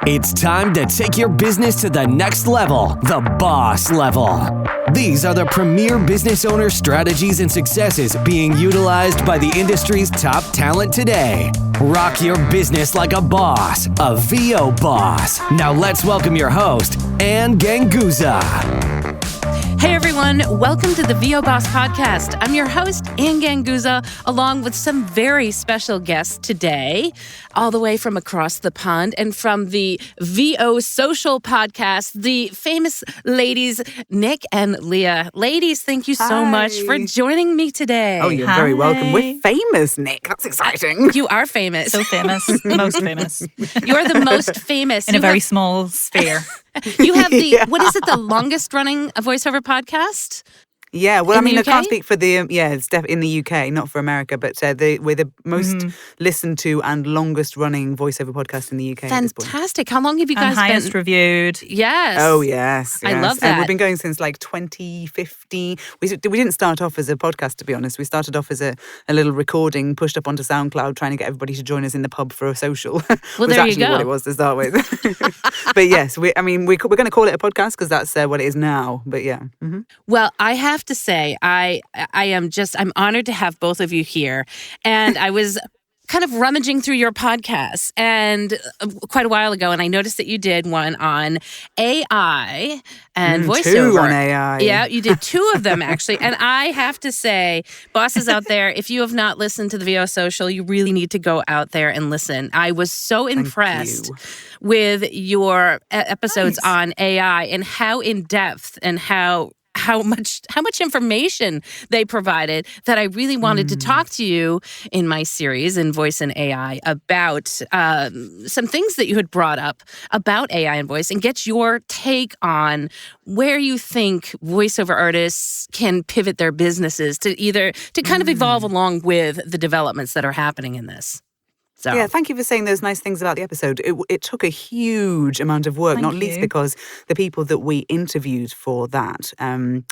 It's time to take your business to the next level, the boss level. These are the premier business owner strategies and successes being utilized by the industry's top talent today. Rock your business like a boss, a VO boss. Now let's welcome your host, Anne Ganguza. Hey everyone, welcome to the VO Boss Podcast. I'm your host, Anne Ganguza, along with some very special guests today, all the way from across the pond and from the VO Social Podcast, the famous ladies, Nic and Leah. Ladies, thank you so much for joining me today. Oh, you're very welcome. We're famous, Nic. That's exciting. You are famous. So famous. Most famous. You're the most famous. In a very small sphere. You have the, what is it, the longest running voiceover podcast? Yeah, well, In the I UK? can't speak for the, it's in the UK, not for America, but we're the most listened to and longest running voiceover podcast in the UK. Fantastic. How long have you guys And highest been? reviewed. Yes. Oh, yes. I love that. And we've been going since like 2015. We didn't start off as a podcast, to be honest. We started off as a little recording pushed up onto SoundCloud, trying to get everybody to join us in the pub for a social. Well, was there you actually go. what it was to start with. But yes, we're going to call it a podcast because that's what it is now. But yeah. Mm-hmm. Well, I have to say, I'm honored to have both of you here. And I was kind of rummaging through your podcasts and quite a while ago, and I noticed that you did one on AI and voiceover. Two on AI. Yeah, you did two of them actually. And I have to say, bosses out there, if you have not listened to the VO Social, you really need to go out there and listen. I was so impressed with your episodes on AI and how in depth and how much information they provided that I really wanted to talk to you in my series in Voice and AI about some things that you had brought up about AI and voice and get your take on where you think voiceover artists can pivot their businesses to kind of evolve along with the developments that are happening in this. So. Yeah, thank you for saying those nice things about the episode. It took a huge amount of work, not least because the people that we interviewed for that, in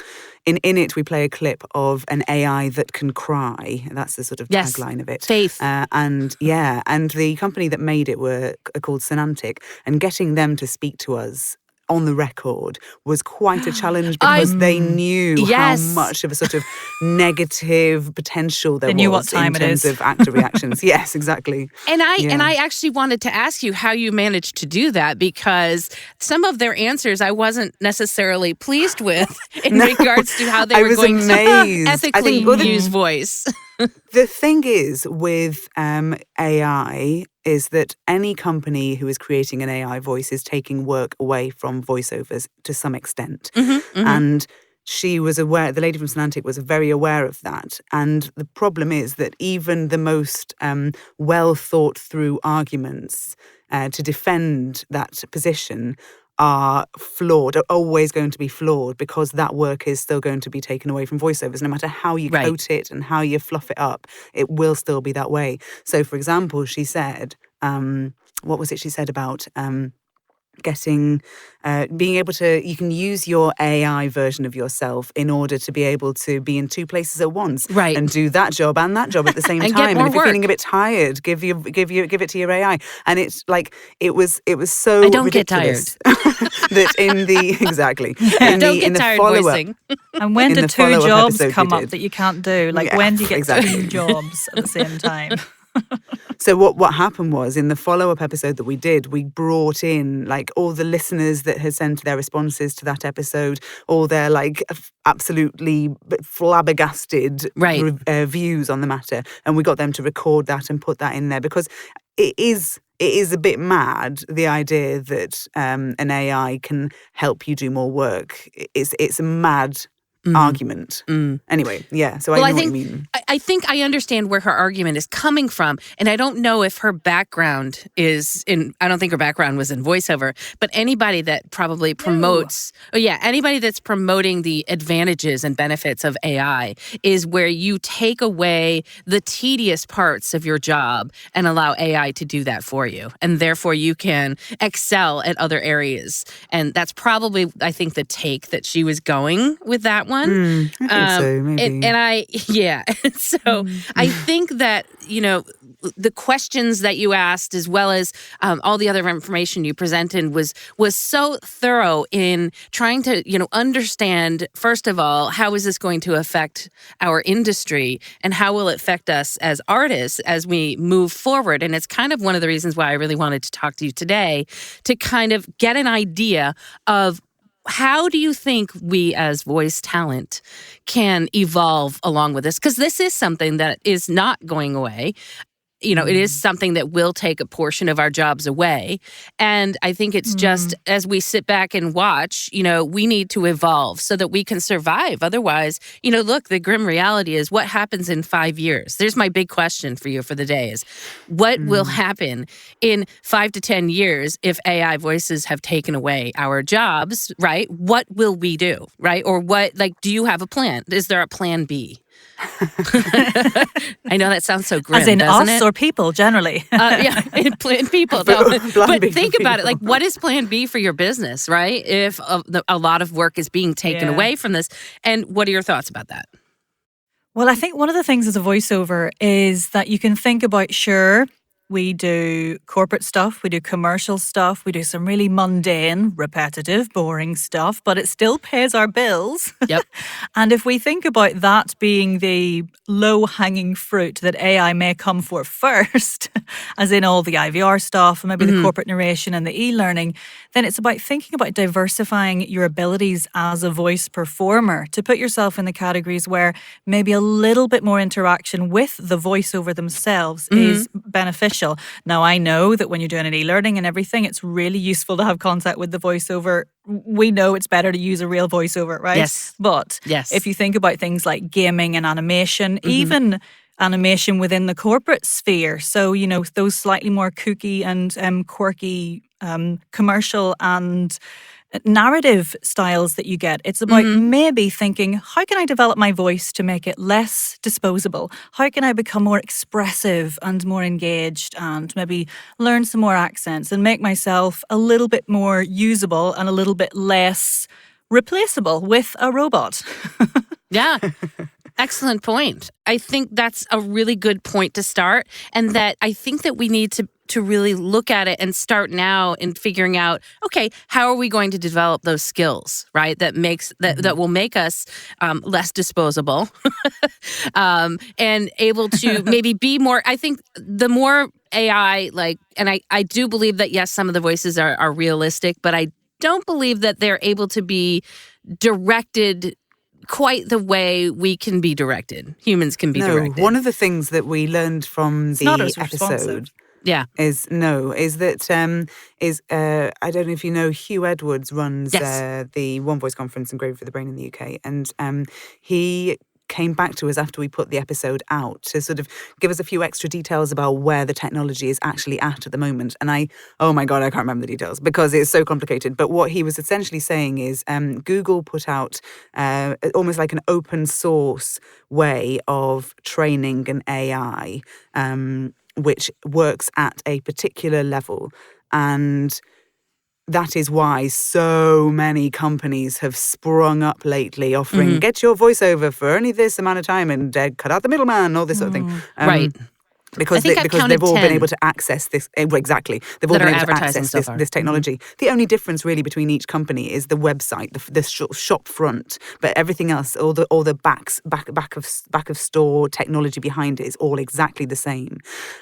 it we play a clip of an AI that can cry. That's the sort of tagline of it. Faith. And the company that made it were called Synantic, and getting them to speak to us on the record was quite a challenge because they knew how much of a sort of negative potential there knew was what time in it terms is. of actor reactions. Yes, exactly. And I actually wanted to ask you how you managed to do that, because some of their answers I wasn't necessarily pleased with in regards to how they were going amazed. to ethically use voice. The thing is with AI is that any company who is creating an AI voice is taking work away from voiceovers to some extent. And she was aware, the lady from Synantic was very aware of that. And the problem is that even the most well thought through arguments to defend that position are flawed, are always going to be flawed, because that work is still going to be taken away from voiceovers. No matter how you coat it and how you fluff it up, it will still be that way. So, for example, she said, what was it she said about being able to, you can use your AI version of yourself in order to be able to be in two places at once, and do that job and that job at the same and time. And if you're feeling a bit tired, give it to your AI. And it's like it was so I don't ridiculous get tired. that in the exactly don't get in the tired follow-up. voicing. And when In do the two follow-up jobs episode come we up did. that you can't do? Like, when do you get two jobs at the same time? So what happened was, in the follow-up episode that we did, we brought in like all the listeners that had sent their responses to that episode, all their like absolutely flabbergasted views on the matter, and we got them to record that and put that in there, because it is a bit mad, the idea that an AI can help you do more work. It's a mad argument. Anyway, yeah, so I know what you mean. I think I understand where her argument is coming from, and I don't know if her background is in, I don't think her background was in voiceover, but anybody that probably promotes, anybody that's promoting the advantages and benefits of AI is where you take away the tedious parts of your job and allow AI to do that for you, and therefore you can excel at other areas. And that's probably, I think, the take that she was going with that one. one. I think so, maybe. So I think that, the questions that you asked, as well as all the other information you presented, was so thorough in trying to, understand, first of all, how is this going to affect our industry and how will it affect us as artists as we move forward. And it's kind of one of the reasons why I really wanted to talk to you today, to kind of get an idea of how do you think we as voice talent can evolve along with this? Because this is something that is not going away. It is something that will take a portion of our jobs away. And I think it's just, as we sit back and watch, we need to evolve so that we can survive. Otherwise, look, the grim reality is what happens in 5 years? There's my big question for you for the day is, what will happen in 5 to 10 years if AI voices have taken away our jobs, right? What will we do, right? Or do you have a plan? Is there a plan B? I know that sounds so grim, as in doesn't us it? or people generally. In people. No. But think about it. Like, what is plan B for your business, right? If a lot of work is being taken away from this. And what are your thoughts about that? Well, I think one of the things as a voiceover is that you can think about, sure, we do corporate stuff, we do commercial stuff, we do some really mundane, repetitive, boring stuff, but it still pays our bills. Yep. And if we think about that being the low-hanging fruit that AI may come for first, as in all the IVR stuff and maybe the corporate narration and the e-learning, then it's about thinking about diversifying your abilities as a voice performer to put yourself in the categories where maybe a little bit more interaction with the voiceover themselves is beneficial. Now, I know that when you're doing an e-learning and everything, it's really useful to have contact with the voiceover. We know it's better to use a real voiceover, right? Yes. But if you think about things like gaming and animation, even animation within the corporate sphere, so, those slightly more kooky and quirky commercial and narrative styles that you get, it's about maybe thinking, how can I develop my voice to make it less disposable? How can I become more expressive and more engaged and maybe learn some more accents and make myself a little bit more usable and a little bit less replaceable with a robot? Yeah. Excellent point. I think that's a really good point to start, and that I think that we need to really look at it and start now in figuring out, okay, how are we going to develop those skills, right? That will make us less disposable and able to maybe be more. I think the more AI, and I do believe that yes, some of the voices are realistic, but I don't believe that they're able to be directed quite the way we can be directed. Humans can be directed. One of the things that we learned from the episode is that I don't know if you know, Hugh Edwards runs the One Voice conference, Engraved for the Brain in the UK, and he came back to us after we put the episode out to sort of give us a few extra details about where the technology is actually at the moment. And oh my God, I can't remember the details because it's so complicated. But what he was essentially saying is Google put out almost like an open source way of training an AI, which works at a particular level. And that is why so many companies have sprung up lately offering, get your voiceover for only this amount of time and cut out the middleman, all this sort of thing. Right. Because they've all been able to access this. Exactly. They've all been able to access this technology. The only difference really between each company is the website, the shop front. But everything else, all the back of store technology behind it is all exactly the same.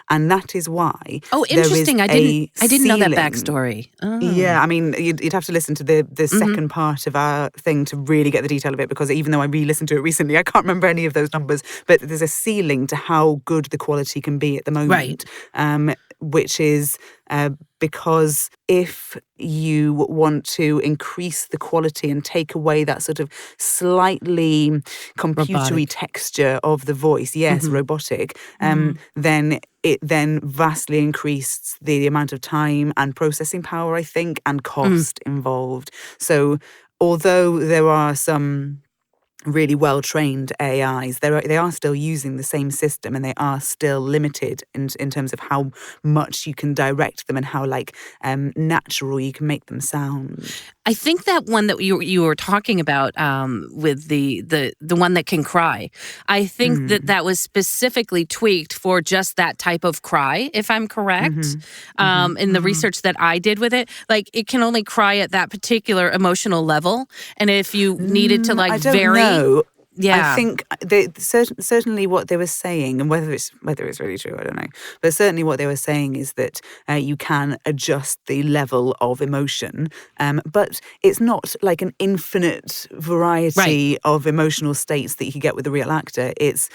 And that is why. Oh, interesting. I didn't know that backstory. Oh. Yeah, I mean, you'd have to listen to the second part of our thing to really get the detail of it, because even though I re-listened to it recently, I can't remember any of those numbers. But there's a ceiling to how good the quality can be at the moment, which is because if you want to increase the quality and take away that sort of slightly computery texture of the voice, robotic, then it then vastly increases the amount of time and processing power, I think, and cost involved. So although there are some really well-trained AIs, they are still using the same system, and they are still limited in terms of how much you can direct them and how natural you can make them sound. I think that one that you were talking about with the one that can cry, I think that was specifically tweaked for just that type of cry, if I'm correct. In the research that I did with it, like it can only cry at that particular emotional level, and if you needed to I don't vary. know. Yeah. I think certainly what they were saying, and whether it's really true, I don't know. But certainly what they were saying is that you can adjust the level of emotion, but it's not like an infinite variety of emotional states that you can get with a real actor. It's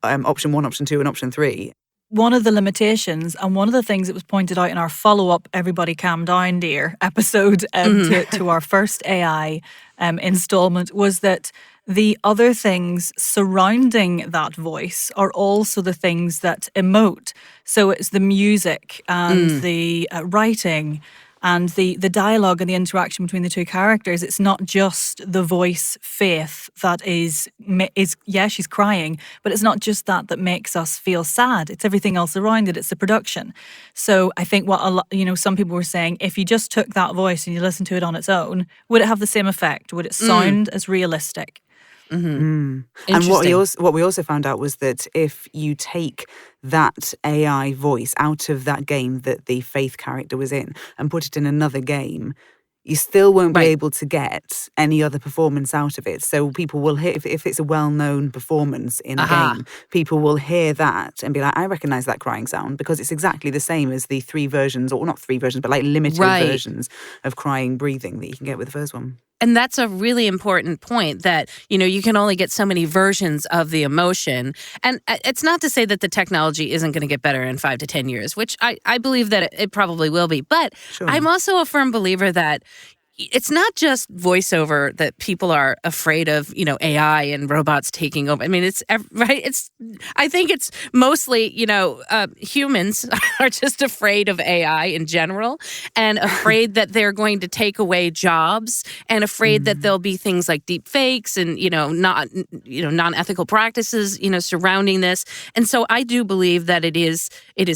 option 1, option 2, and option 3. One of the limitations, and one of the things that was pointed out in our follow-up Everybody Calm Down Dear episode to our first AI installment, was that the other things surrounding that voice are also the things that emote. So it's the music and the writing and the dialogue and the interaction between the two characters. It's not just the voice Faith that is yeah, she's crying, but it's not just that makes us feel sad. It's everything else around it. It's the production. So I think what some people were saying, if you just took that voice and you listened to it on its own, would it have the same effect? Would it sound as realistic? And what we also found out was that if you take that AI voice out of that game that the Faith character was in and put it in another game, you still won't be able to get any other performance out of it. So people will hear, if it's a well-known performance in a game, people will hear that and be like, I recognise that crying sound, because it's exactly the same as the 3 versions, or not 3 versions, but like limited versions of crying breathing that you can get with the first one. And that's a really important point, that, you can only get so many versions of the emotion. And it's not to say that the technology isn't going to get better in 5 to 10 years, which I believe that it probably will be. But I'm also a firm believer that it's not just voiceover that people are afraid of, AI and robots taking over. I mean, I think it's mostly, humans are just afraid of AI in general, and afraid that they're going to take away jobs, and afraid that there'll be things like deep fakes and, non-ethical practices, surrounding this. And so I do believe that it is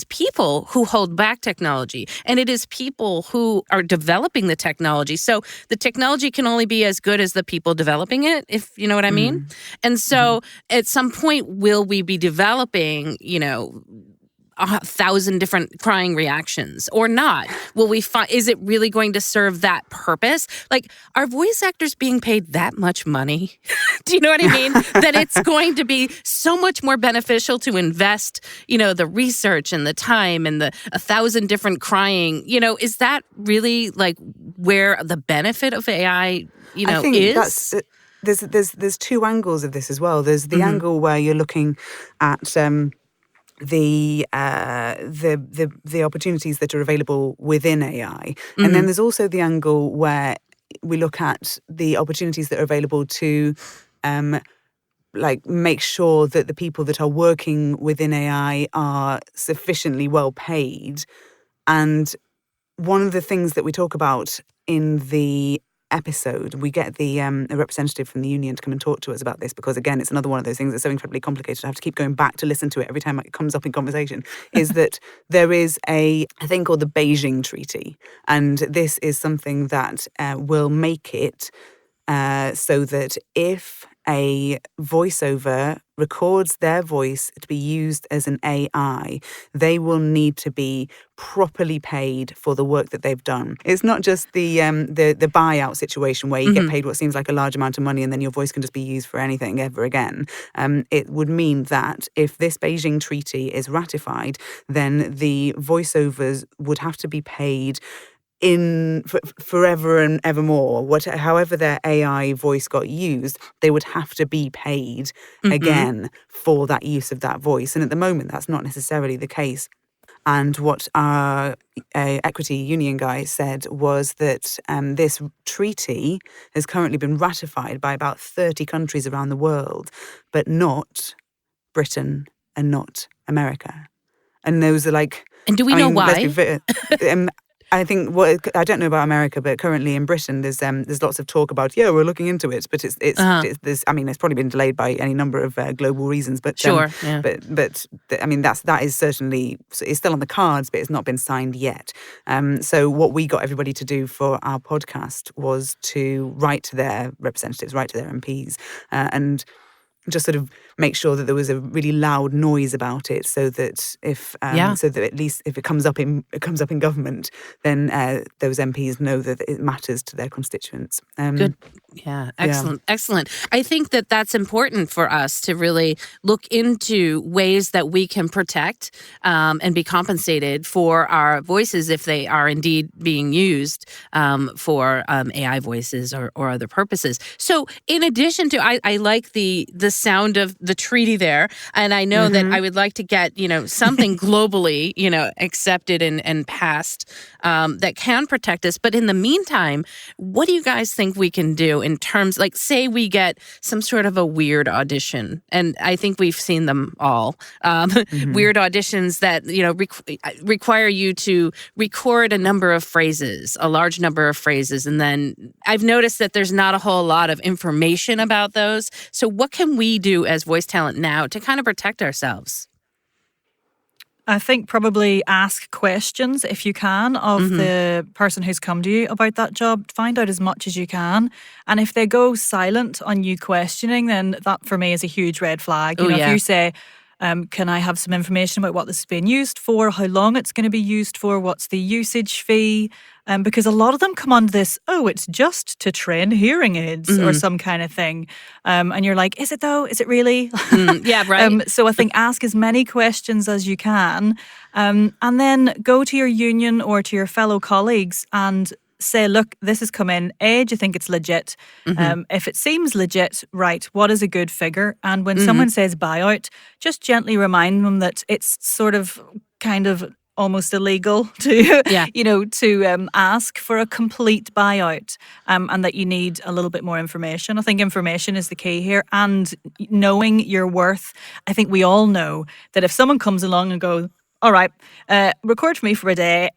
people who hold back technology, and it is people who are developing the technology. So the technology can only be as good as the people developing it, if you know what I mean. And so at some point, will we be developing, 1,000 different crying reactions or not? Will we find, is it really going to serve that purpose? Like, are voice actors being paid that much money? Do you know what I mean? That it's going to be so much more beneficial to invest, the research and the time and the 1,000 different crying, is that really like where the benefit of AI, I think is? There's 2 angles of this as well. There's the angle where you're looking at the opportunities that are available within AI, and then there's also the angle where we look at the opportunities that are available to make sure that the people that are working within AI are sufficiently well paid. And one of the things that we talk about in the episode, we get a representative from the union to come and talk to us about this, because again, it's another one of those things that's so incredibly complicated. I have to keep going back to listen to it every time it comes up in conversation. Is that there is a thing called the Beijing Treaty, and this is something that will make it so that if a voiceover records their voice to be used as an AI, they will need to be properly paid for the work that they've done. It's not just the buyout situation where you get paid what seems like a large amount of money and then your voice can just be used for anything ever again. It would mean that if this Beijing Treaty is ratified, then the voiceovers would have to be paid forever and evermore. However their AI voice got used, they would have to be paid again for that use of that voice. And at the moment, that's not necessarily the case. And what our equity union guy said was that this treaty has currently been ratified by about 30 countries around the world, but not Britain and not America. And those are like... And do we know why? I think I don't know about America, but currently in Britain, there's lots of talk about we're looking into it, but it's probably been delayed by any number of global reasons. But Sure, yeah. but I mean that is certainly it's still on the cards, but it's not been signed yet. So what we got everybody to do for our podcast was to write to their representatives, write to their MPs, and just sort of make sure that there was a really loud noise about it, so that so that at least if it comes up in government, then those MPs know that it matters to their constituents. Good. Yeah. Excellent. I think that that's important for us to really look into ways that we can protect and be compensated for our voices if they are indeed being used for AI voices or other purposes. So in addition to, I like the sound of the treaty there, and I know that I would like to get something globally accepted and passed that can protect us. But in the meantime, what do you guys think we can do in terms, like, say we get some sort of a weird audition, and I think we've seen them all, weird auditions that require you to record a large number of phrases, and then I've noticed that there's not a whole lot of information about those. So what can we do as voice talent now to kind of protect ourselves? I think probably ask questions if you can of the person who's come to you about that job. Find out as much as you can. And if they go silent on you questioning, then that for me is a huge red flag. If you say, can I have some information about what this is being used for, how long it's going to be used for, what's the usage fee? Because a lot of them come on this, it's just to train hearing aids or some kind of thing. And you're like, is it though? Is it really? Yeah, right. So I think ask as many questions as you can, and then go to your union or to your fellow colleagues and say, look, this has come in. Do you think it's legit? If it seems legit, right, what is a good figure? And when someone says buyout, just gently remind them that it's sort of kind of almost illegal to, to ask for a complete buyout, and that you need a little bit more information. I think information is the key here, and knowing your worth. I think we all know that if someone comes along and goes, all right, record for me for a day,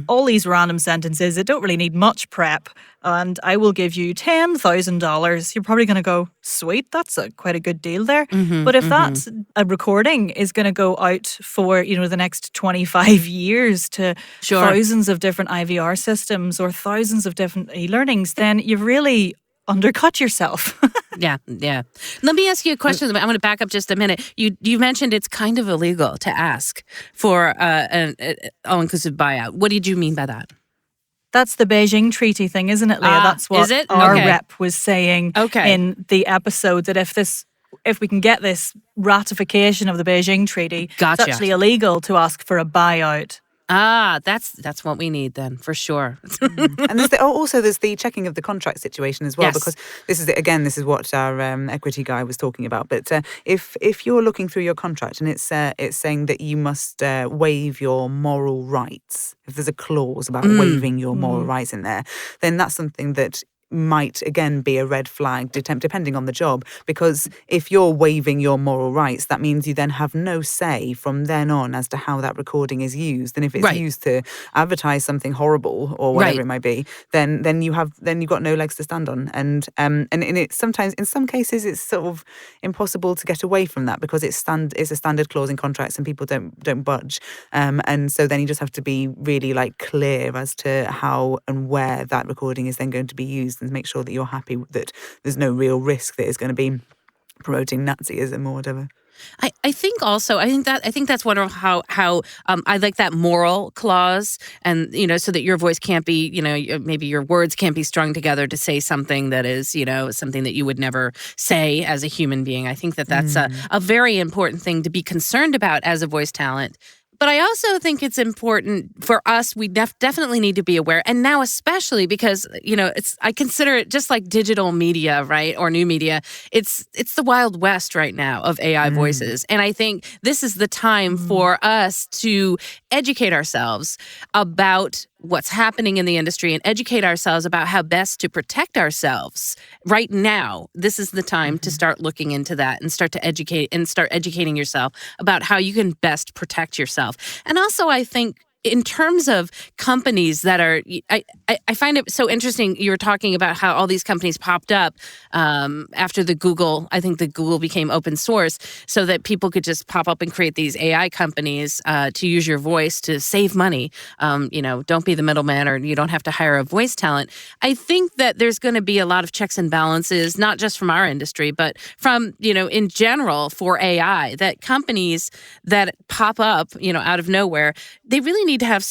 all these random sentences that don't really need much prep, and I will give you $10,000. You're probably going to go, sweet, that's quite a good deal there. But if that a recording is going to go out for the next 25 years to thousands of different IVR systems or thousands of different e-learnings, then you've really undercut yourself. Yeah. Let me ask you a question. I'm going to back up just a minute. You mentioned it's kind of illegal to ask for an all-inclusive buyout. What did you mean by that? That's the Beijing Treaty thing, isn't it, Leah? That's what our rep was saying in the episode, that if we can get this ratification of the Beijing Treaty, it's actually illegal to ask for a buyout. That's what we need then, for sure. And there's the checking of the contract situation as well, because this is what our equity guy was talking about. But if you're looking through your contract and it's saying that you must waive your moral rights, if there's a clause about waiving your moral rights in there, then that's something that might again be a red flag depending on the job, because if you're waiving your moral rights, that means you then have no say from then on as to how that recording is used. And if it's used to advertise something horrible or whatever it might be, then you've got no legs to stand on. And it sometimes, in some cases, it's sort of impossible to get away from that, because it's a standard clause in contracts and people don't budge. And so then you just have to be really clear as to how and where that recording is then going to be used, and make sure that you're happy that there's no real risk that it's going to be promoting Nazism or whatever. I think that's one of how I like that moral clause, and so that your voice can't be, maybe your words can't be strung together to say something that is, something that you would never say as a human being. I think that's a very important thing to be concerned about as a voice talent. But I also think it's important for us. We definitely need to be aware, and now especially because I consider it just like digital media, right, or new media. It's the Wild West right now of AI voices, and I think this is the time for us to educate ourselves about what's happening in the industry and educate ourselves about how best to protect ourselves right now. This is the time to start looking into that and start educating yourself about how you can best protect yourself. And also, I think in terms of companies that are, I find it so interesting. You were talking about how all these companies popped up after I think the Google became open source, so that people could just pop up and create these AI companies to use your voice to save money. Don't be the middleman, or you don't have to hire a voice talent. I think that there's going to be a lot of checks and balances, not just from our industry, but from, in general for AI, that companies that pop up, out of nowhere, they really need to have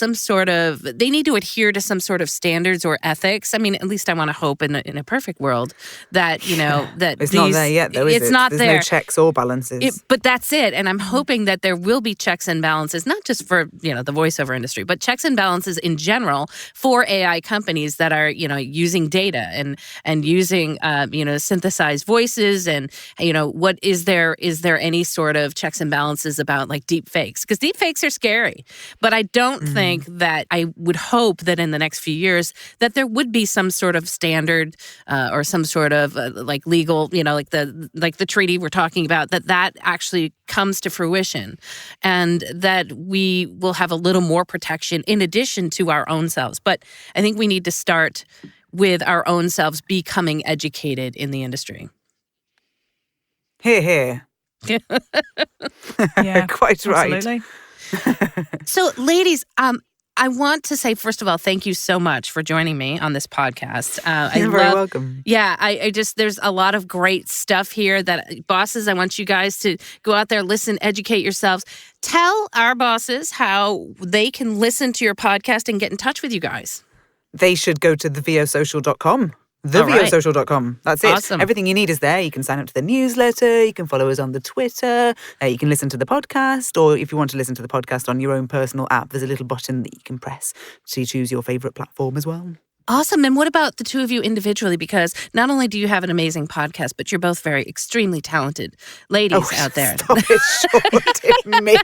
they need to adhere to some sort of standards or ethics. I mean, at least I want to hope in a perfect world that, that it's not there yet, though, is it? It's not There's there. no checks or balances. But that's it. And I'm hoping that there will be checks and balances, not just for, the voiceover industry, but checks and balances in general for AI companies that are, using data and using, synthesized voices. And, what is there any sort of checks and balances about like deep fakes? Because deep fakes are scary. But I don't think that, I would hope that in the next few years that there would be some sort of standard or some sort of like legal, like the treaty we're talking about, that actually comes to fruition, and that we will have a little more protection in addition to our own selves. But I think we need to start with our own selves becoming educated in the industry. Hear, hear. Yeah, quite right. absolutely. So, ladies, I want to say, first of all, thank you so much for joining me on this podcast. You're very welcome. Yeah, I just, there's a lot of great stuff here that, bosses, I want you guys to go out there, listen, educate yourselves. Tell our bosses how they can listen to your podcast and get in touch with you guys. They should go to theviosocial.com. Theviosocial.com. That's it. Awesome. Everything you need is there. You can sign up to the newsletter. You can follow us on the Twitter. You can listen to the podcast. Or if you want to listen to the podcast on your own personal app, there's a little button that you can press to choose your favorite platform as well. Awesome. And what about the two of you individually? Because not only do you have an amazing podcast, but you're both very extremely talented ladies out there. Stop it short, me.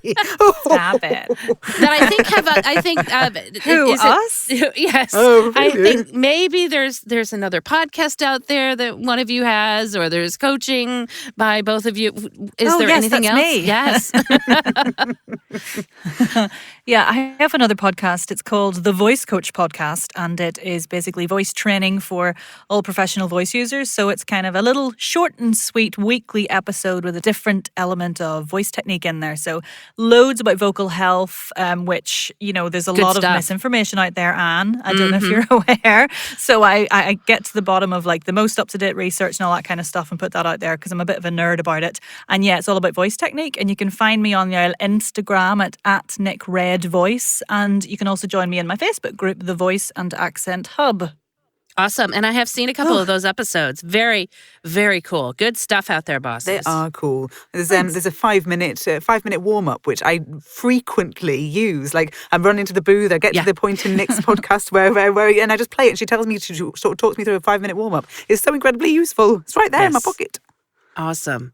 Stop it. That I think us? Yes. Oh, really? I think maybe there's another podcast out there that one of you has, or there's coaching by both of you. Is there yes, anything that's else? me. Yes. Yeah, I have another podcast. It's called The Voice Coach Podcast, and it is basically voice training for all professional voice users. So it's kind of a little short and sweet weekly episode with a different element of voice technique in there. So loads about vocal health, which, there's a lot of misinformation out there, Anne. I don't know if you're aware. So I get to the bottom of like the most up-to-date research and all that kind of stuff and put that out there because I'm a bit of a nerd about it. And yeah, it's all about voice technique. And you can find me on the Instagram at Nic Redman. Voice, and you can also join me in my Facebook group, The Voice and Accent Hub. Awesome. And I have seen a couple of those episodes. Very, very cool. Good stuff out there, bosses. They are cool. There's a 5-minute warm-up, which I frequently use. Like, I'm running to the booth, I get to the point in Nic's podcast where and I just play it, and she tells me to sort of talks me through a 5-minute warm-up. It's so incredibly useful. It's right there in my pocket. Awesome.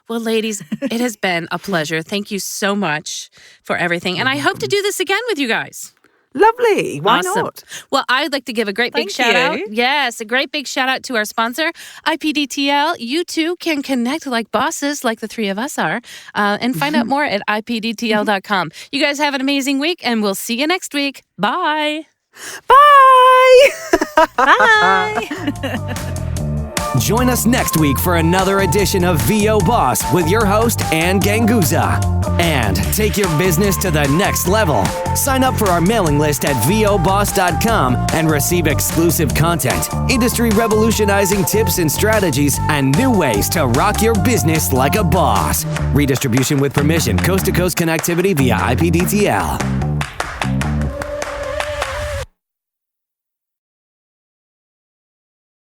Well, ladies, it has been a pleasure. Thank you so much for everything. And I hope to do this again with you guys. Lovely. Why Awesome. not? Well, I'd like to give a great big shout out. Yes, a great big shout out to our sponsor, IPDTL. You too can connect like bosses, like the three of us are, and find out more at IPDTL.com. You guys have an amazing week, and we'll see you next week. Bye. Bye. Bye. Join us next week for another edition of VO Boss with your host, Ann Ganguza. And take your business to the next level. Sign up for our mailing list at voboss.com and receive exclusive content, industry revolutionizing tips and strategies, and new ways to rock your business like a boss. Redistribution with permission, coast-to-coast connectivity via IPDTL.